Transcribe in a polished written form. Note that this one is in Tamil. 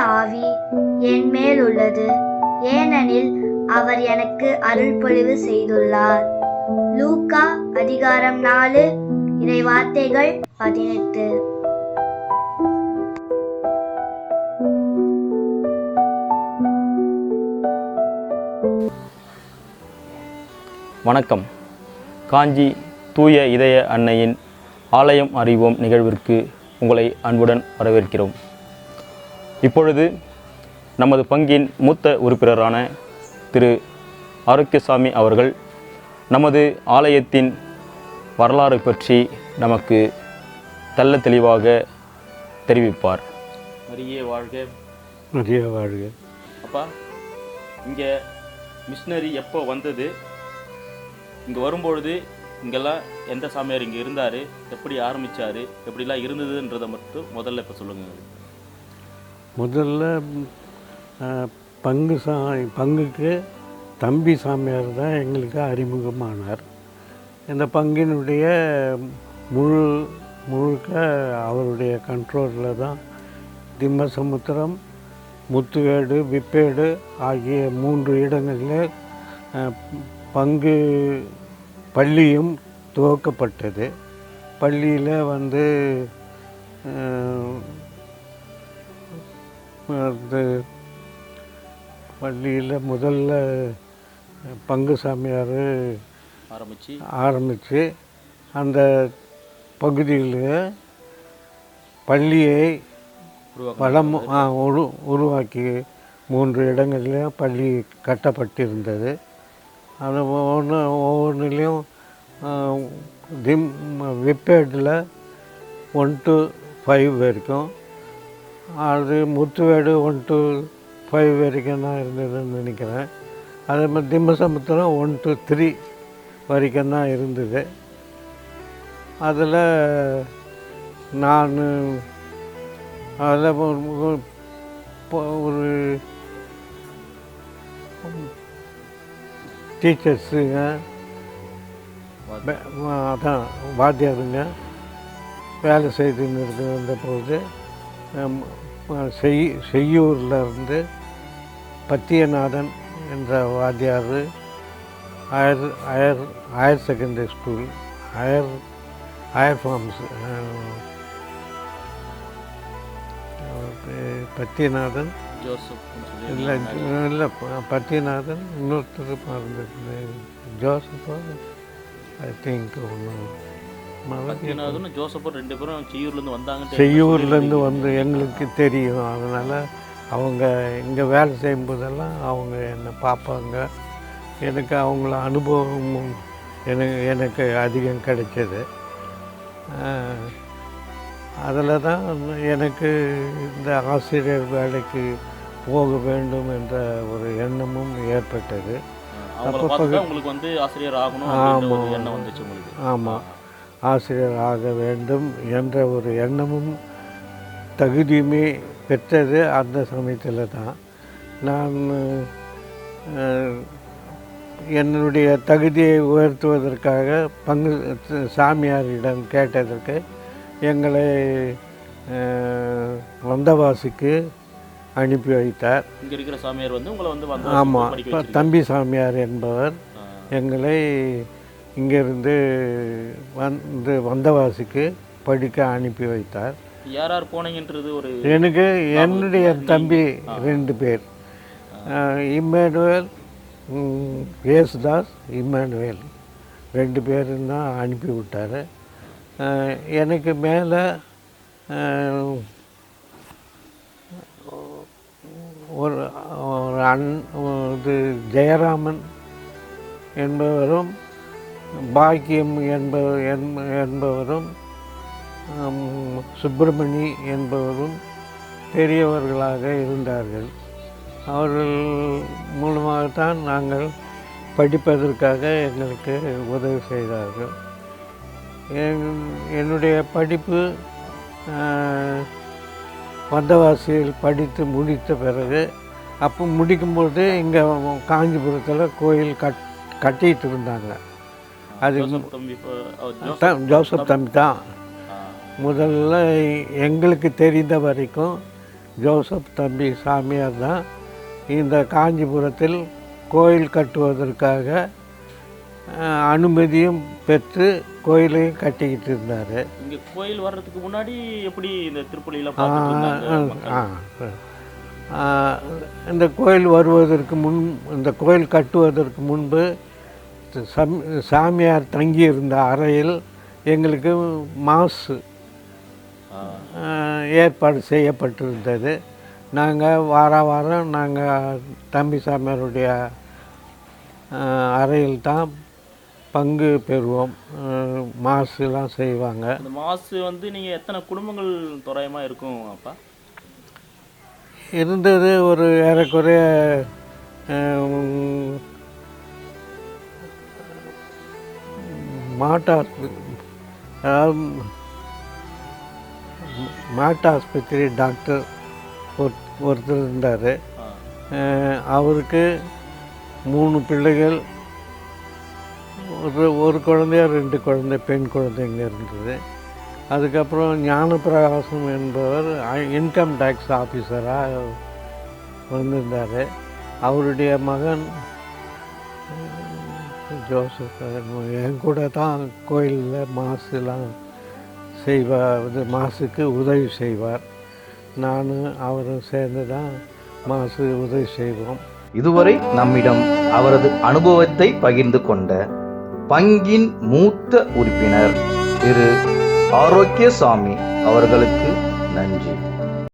ஆவி என் மேல் உள்ளது, ஏனெனில் அவர் எனக்கு அருள்பொழிவு செய்துள்ளார். லூக்கா அதிகாரம் 4 இறை வார்த்தைகள் 18. வணக்கம். காஞ்சி தூய இதய அன்னையின் ஆலயம் அறிவோம் நிகழ்விற்கு உங்களை அன்புடன் வரவேற்கிறோம். இப்பொழுது நமது பங்கின் மூத்த உறுப்பினரான திரு ஆரோக்கியசாமி அவர்கள் நமது ஆலயத்தின் வரலாறு பற்றி நமக்கு தெள்ள தெளிவாக தெரிவிப்பார். மரியே வாழ்க. மரியே வாழ்க. அப்பா, இங்கே மிஷினரி எப்போ வந்தது, இங்கே வரும்பொழுது இங்கெல்லாம் எந்த சாமியார் இங்கே இருந்தார், எப்படி ஆரம்பித்தார், எப்படிலாம் இருந்ததுன்றதை மட்டும் முதல்ல இப்போ சொல்லுங்கள். முதல்ல பங்குக்கு தம்பி சாமியார் தான் எங்களுக்கு அறிமுகமானார். இந்த பங்கினுடைய முழுக்க அவருடைய கண்ட்ரோலில் தான் திம்மசமுத்திரம், முத்துவேடு, விப்பேடு ஆகிய 3 இடங்களில் பங்கு பள்ளியும் துவக்கப்பட்டது. பள்ளியில் பள்ளியில் முதல்ல பங்கு சாமியார் ஆரம்பித்து அந்த பகுதியில் பள்ளியை உருவாக்கி 3 இடங்களில் பள்ளி கட்டப்பட்டிருந்தது. அது ஒவ்வொன்றிலையும் விப்பேடில் 1 to 5 வரைக்கும், அது முத்துவேடு 1 to 5 வரைக்கும் தான் இருந்ததுன்னு நினைக்கிறேன். அதே மாதிரி திம்மசமுத்திரம் 1 to 3 வரைக்கும் தான் இருந்தது. அதில் நான் ஒரு டீச்சர்ஸுங்க, அதான் வாத்தியாருங்க வேலை செய்துன்னு இருந்த போது செய்யூரில் இருந்து பத்தியநாதன் என்ற வாத்தியார் higher secondary school, higher forms Pathiyanathan இல்லை பத்தியநாதன், இன்னொருத்தர் மறந்துருக்கு, ஜோசப்பா ஐ திங்க். ஜோசப்பா 2 பேரும் செய்யூர்லேருந்து வந்து எங்களுக்கு தெரியும். அதனால் அவங்க இங்கே வேலை செய்யும்போதெல்லாம் அவங்க என்னை பார்ப்பாங்க. எனக்கு அவங்கள அனுபவமும் எனக்கு அதிகம் கிடைச்சது. அதில் தான் எனக்கு இந்த ஆசிரியர் வேலைக்கு போக வேண்டும் என்ற ஒரு எண்ணமும் ஏற்பட்டது. உங்களுக்கு ஆசிரியர் ஆகணும் எண்ணம் வந்துச்சு உங்களுக்கு? ஆமாம், ஆசிரியர் ஆக வேண்டும் என்ற ஒரு எண்ணமும் தகுதியுமே பெற்றது அந்த சமயத்தில் தான். நான் என்னுடைய தகுதியை உயர்த்துவதற்காக பங்கு சாமியாரிடம் கேட்டதற்கு எங்களை வந்தவாசிக்கு அனுப்பி வைத்தார். இங்கே இருக்கிற சாமியார் உங்களை ஆமாம், தம்பி சாமியார் என்பவர் எங்களை இங்கேருந்து வந்தவாசிக்கு படிக்க அனுப்பி வைத்தார். யார் யார் போனீங்கன்றது ஒரு எனக்கு என்னுடைய தம்பி 2 பேர், இம்மானுவேல், ஏசுதாஸ், இம்மானுவேல் 2 பேரும் தான் அனுப்பி விட்டார். எனக்கு மேலே ஒரு ஜெயராமன் என்பவரும் பாக்கியம் என்பவரும் சுப்பிரமணி என்பவரும் பெரியவர்களாக இருந்தார்கள். அவர்கள் மூலமாகத்தான் நாங்கள் படிப்பதற்காக எங்களுக்கு உதவி செய்தார்கள். என்னுடைய படிப்பு வந்தவாசியில் படித்து முடித்த பிறகு, அப்போ முடிக்கும்போது இங்கே காஞ்சிபுரத்தில் கோயில் கட்டிகிட்டு இருந்தாங்க. அது ஜோசப் தம்பி தான் முதல்ல எங்களுக்கு தெரிந்த வரைக்கும் ஜோசப் தம்பி சாமியார் தான் இந்த காஞ்சிபுரத்தில் கோயில் கட்டுவதற்காக அனுமதியும் பெற்று கோயிலையும் கட்டிக்கிட்டு இருந்தார். இங்கே கோயில் வர்றதுக்கு முன்னாடி எப்படி இந்த திருப்பலியெல்லாம் பார்த்துட்டு இருந்தாங்க மக்கள்? இந்த கோயில் வருவதற்கு முன், இந்த கோயில் கட்டுவதற்கு முன்பு சாமியார் தங்கியிருந்த அறையில் எங்களுக்கு மாசு ஏற்பாடு செய்யப்பட்டிருந்தது. நாங்கள் வாரம் நாங்கள் தம்பி சாமியாருடைய அறையில் தான் பங்கு பெறுவோம். மாசுலாம் செய்வாங்க. இந்த மாசு வந்து நீங்கள் எத்தனை குடும்பங்கள் தோராயமாக இருக்கும் அப்பா? இருந்தது ஒரு ஏறக்குறைய மாட்டு ஆஸ்பத்திரி டாக்டர் ஒருத்தர் இருந்தார். அவருக்கு 3 பிள்ளைகள், ஒரு குழந்தையா 2 குழந்தை, பெண் குழந்தைங்க இருந்தது. அதுக்கப்புறம் ஞானப்பிரகாசம் என்பவர் இன்கம் டேக்ஸ் ஆஃபீஸராக வந்திருந்தார். அவருடைய மகன் ஜோசப் என் கூட தான் கோயிலில் மாசுலாம் செய்வார், மாசுக்கு உதவி செய்வார். நானும் அவரும் சேர்ந்து தான் மாசு உதவி செய்வோம். இதுவரை நம்மிடம் அவரது அனுபவத்தை பகிர்ந்து கொண்ட பங்கின் மூத்த உறுப்பினர் திரு ஆரோக்கியசாமி அவர்களுக்கு நன்றி.